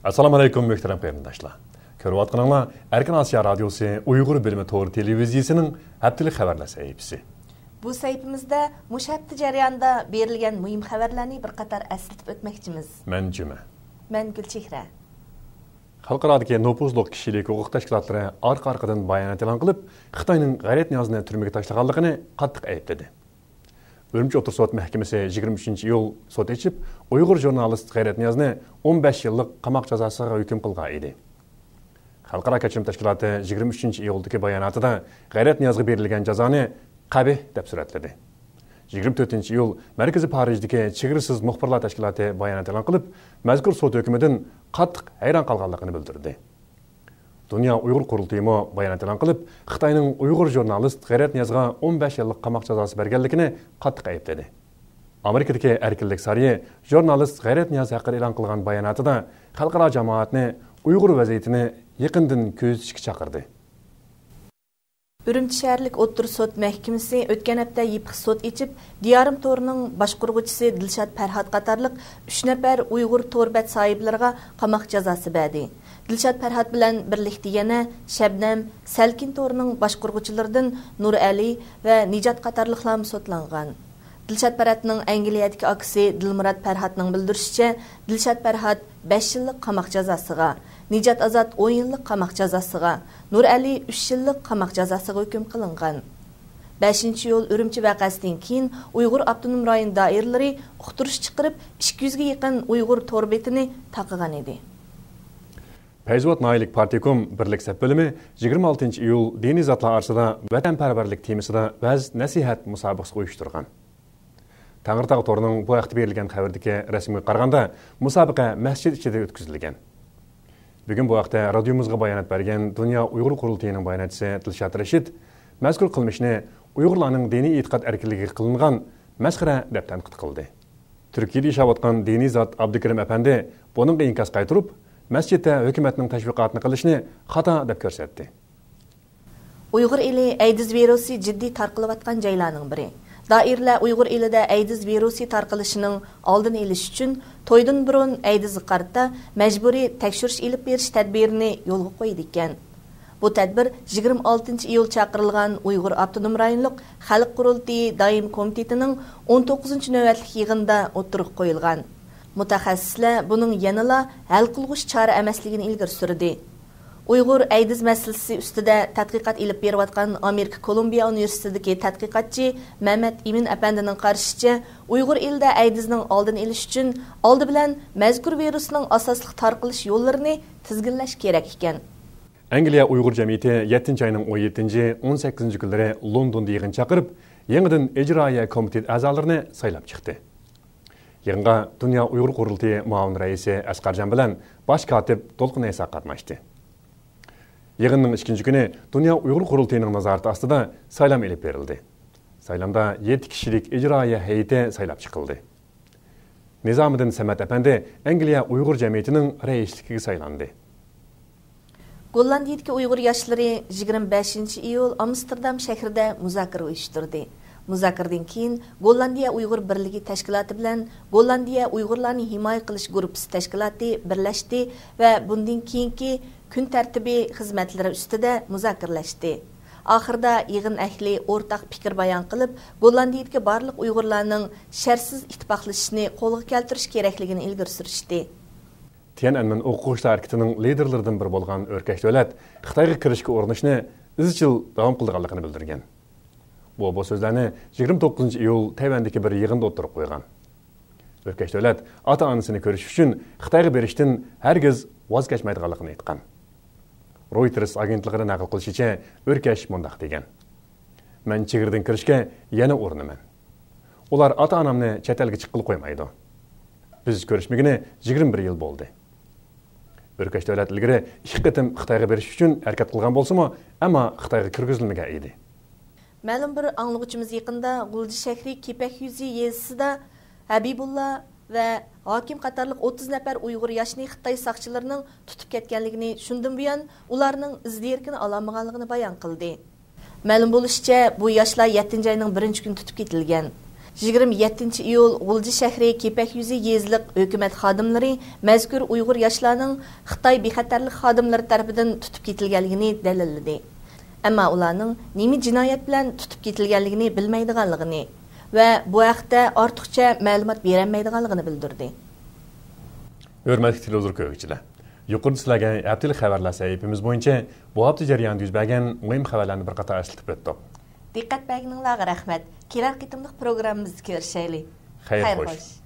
Assalamu alaikum muhtaram qarindoshlar. Ko'rib atqaninglar Erkin Asiya radiosi Uyg'ur bilimi to'g'ri televiziyasining haftalik xabarlar sahifasi. Bu sayfimizda mush hafta jarayonida berilgan muhim xabarlarni bir qator eslatib o'tmoqchimiz. Men Juma. Men Gulchehra. Xalqaradagi nopuzluq kishilik huquq tashkilotlari orqa-orqadan bayonot e'lon qilib, Xitoyning G'ayrat Niyozini turmaga tashlaganligini qattiq aybladi. Urumchi o'tir sud mahkamasi 23-iyul sud echib, Uyg'ur jurnalist G'ayrat Niyozni 15 yillik qamoq jazosiga hukm qilgan edi. Xalqaro kechirim tashkiloti 23-iyuldagi bayonotida G'ayrat Niyozga berilgan jazoni qabih deb suratladi. 24-iyul Markaziy Parijdagi chegirasiz muxbirlar tashkiloti bayonot e'lon qilib, mazkur sud hukmidan qattiq hayron qolganligini bildirdi. Dünya Uyghur qurultayımı bayonot e'lon qilib, Xitoyning Uyg'ur jurnalist G'ayrat Niyozga 15 yillik qamoq jazosi berganligini qattiq aybladi. Amerikadagi erkinlik sariyi jurnalist G'ayrat Niyoz haqida e'lon qilgan bayonotida xalqaro jamoatni Uyg'ur vaziyatini yaqindan kuzatishga chaqirdi. Urumchi shaharlik o'tir sud mahkamasi o'tgan hafta yipiq sud echib, Diyorim to'rining boshqaruvchisi Dilshod Farhod qatorliq 3 nafar Uyg'ur to'rbat sohiblariga qamoq jazosi berdi. Dilshod Farhod bilan birlikda yana Shabnam, Salkin to'rining boshqaruvchilaridan Nur Ali va Nijat qatorliqlar sudlangan. Dilshod Farhodning Angliyadagi akasi Dilmurod Farhodning bildirishicha, Dilshod Farhod 5 yillik qamoq jazosiga, Nijat Azat 10 yillik qamoq jazosiga, Nur Ali 3 yillik qamoq jazosiga hukm qilingan. 5-iyul Urumchi vaqasidan keyin Uyg'ur avtonom rayon doiralari uqtirish chiqarib 200 ga yaqin Uyg'ur to'rbetini taqigan edi. Payzvat Nailik Partikom birlik saf bölümü 26-iyul dini zatlar arasida vatanparvarlik temasida vaz nasihat musobaqasi uyushtirgan. Tangirtaq to'rining bu vaqtda berilgan xabardagi rasmiy qaraganda musobaqa masjid ichida o'tkazilgan. Bugun bu vaqtda radiomizga bayonot bergan Dünya Uyg'ur qurultayining bayonotchisi Dilshod Rashid mazkur qilmishni Uyg'urlarning diniy e'tiqod erkinligiga qilingan masxara deb tanqid qildi. Turkiyada yashayotgan diniy zot Abdukarim apandi buningga inkos qaytarib, masjidda hukumatning tashviqotini qilishni xato deb ko'rsatdi. Uyg'ur eli AIDS virusi jiddiy tarqalayotgan joylarning biri. Doirlar Uyg'ur elida AIDS virusi tarqalishining oldini olish uchun to'ydan burun AIDS qarta majburiy tekshirish ilib berish tadbirini yo'lga qo'ydi ekan. Bu tadbir 26-iyul chaqirilgan Uyg'ur avtonom rayonlik xalq qurultiyi doim komitetining 19-navbatlik yig'inida o'tirib qo'yilgan. Mutaxassislar buning yanada hal qilg'uch chora emasligini ilgari surdi. Uyg'ur AIDS masalasi ustida tadqiqot ilib berayotgan Amerika Kolumbiya universitetidagi tadqiqotchi Mehmet Emin apandining qarashicha, Uyg'ur elida AIDSning oldini olish uchun oldi bilan mazkur virusning asosli tarqalish yo'llarini tizginlash kerak ekan. Angliya Uyg'ur jamiyati 7-oyning 17-18 kunlari Londonda yig'in chaqirib, yangidan ijroiya komitet a'zolarini saylab chiqdi. Yig'inga Dünya Uyg'ur qurultayi muavin raisi Asqarjon bilan bosh kotib To'lqin Esa qatnashdi. Yig'inning 2-chi kuni Dünya Uyg'ur qurultayining nazorati ostida saylam elib berildi. Saylamda 7 kishilik ijroiya heyeti saylab chiqildi. Nizomiddin Samat apandi Angliya Uyg'ur jamiyatining raisligiga saylandi. Gollandiyadagi Uyg'ur yoshlari 25-iyul Amsterdam shahrida muzokara uyushtirdi. Muzokaradan keyin Gollandiya Uyg'ur birligi tashkiloti bilan Gollandiya Uyg'urlarni himoya qilish guruhi tashkiloti birlashdi va bundan keyingi kun tartibi xizmatlari ustida muzokaralashdi. Oxirida yig'in ahli o'rtaq fikr bayon qilib, Gollandiyadagi barliq Uyg'urlarning shartsiz ittifoqlashishni qo'lga keltirish kerakligini ilgari surishdi. Tiananmen o'quvchilar harakatining liderlaridan biri bo'lgan O'rkash davlat Xitoyga kirishga urinishni izchil davom qilganligini bildirgan. Bu so'zlarni 29-iyul Tayvandagi bir yig'inda o'tirib qo'ygan. O'rkash davlat ota-onasini ko'rish uchun Xitoyga berishdan hargiz voz kechmaydiganligini aytgan. Reuters agentligining naql qilishicha, O'rkash mundaq degan: "Men chegirdan kirishga yana urinaman. Ular ota-onamni chet elga chiqib qo'ymaydi. Biz ko'rishmagini 21 yil bo'ldi." O'rkash davlat ilgari 2 qatim Xitoyga berish uchun harakat qilgan bo'lsa-mu, ammo Xitoyga kirgizilmagan edi. Ma'lum bir anglag'uchimiz yaqinda G'ulji shahri Kepak yuzi yezisida Habibulla va hokim qatorliq 30 nafar Uyg'ur yoshni Xitoy saqchilarining tutib ketganligini, shundan buyon ularning izderkini olamaganligini bayon qildi. Ma'lum bo'lishicha, bu yoshlar 7-oyning 1-kuni tutib ketilgan. 27 iyul G'ulji shahri Kepak-Yuzi yezliq hukumat xodimlari mazkur Uyg'ur yoshlarning Xitoy bexatarlik xodimlari tomonidan tutib ketilganligini dalilladi. Ammo ularning nima jinoyat bilan tutib ketilganligini bilmaydiganligini va bu haqda ortiqcha ma'lumot berilmaydiganligini bildirdi. Hurmatli televizor ko'ruvchilar, yuqorida sizlarga haftalik xabarlar sahifamiz bo'yicha bu hafta jarayonida yuz bergan muhim xabarlarni bir qator eslatib o'tdik. Diqqat berganingizga rahmat. Kelar qitimliq programmamizda ko'rishaylik. Xayr xo'sh.